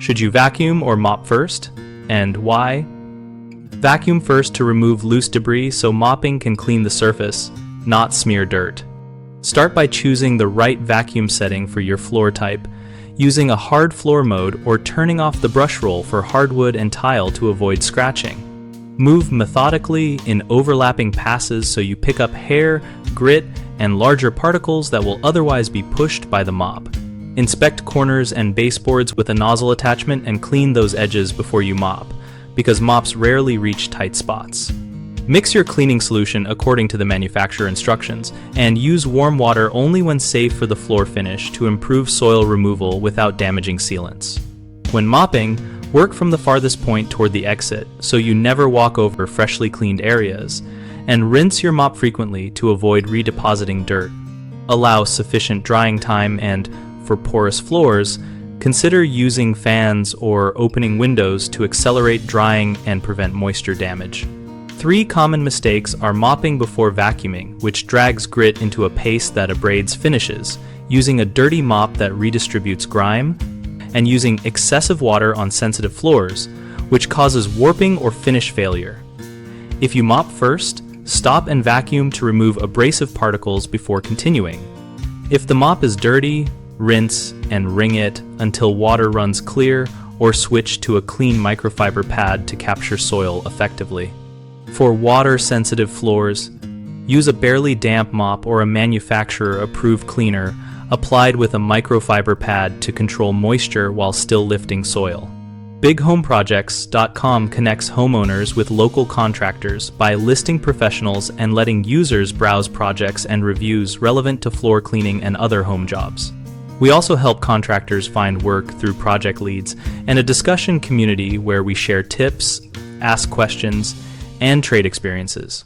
Should you vacuum or mop first? And why? Vacuum first to remove loose debris so mopping can clean the surface, not smear dirt. Start by choosing the right vacuum setting for your floor type, using a hard floor mode or turning off the brush roll for hardwood and tile to avoid scratching. Move methodically in overlapping passes so you pick up hair, grit, and larger particles that will otherwise be pushed by the mop. Inspect corners and baseboards with a nozzle attachment and clean those edges before you mop, because mops rarely reach tight spots. Mix your cleaning solution according to the manufacturer instructions, and use warm water only when safe for the floor finish to improve soil removal without damaging sealants. When mopping, work from the farthest point toward the exit so you never walk over freshly cleaned areas, and rinse your mop frequently to avoid redepositing dirt. Allow sufficient drying time and, for porous floors, consider using fans or opening windows to accelerate drying and prevent moisture damage. 3 common mistakes are mopping before vacuuming, which drags grit into a paste that abrades finishes, using a dirty mop that redistributes grime, and using excessive water on sensitive floors, which causes warping or finish failure. If you mop first, stop and vacuum to remove abrasive particles before continuing. If the mop is dirty, rinse and wring it until water runs clear, or switch to a clean microfiber pad to capture soil effectively. For water-sensitive floors, use a barely damp mop or a manufacturer-approved cleaner applied with a microfiber pad to control moisture while still lifting soil. BigHomeProjects.com connects homeowners with local contractors by listing professionals and letting users browse projects and reviews relevant to floor cleaning and other home jobs. We also help contractors find work through project leads and a discussion community where we share tips, ask questions, and trade experiences.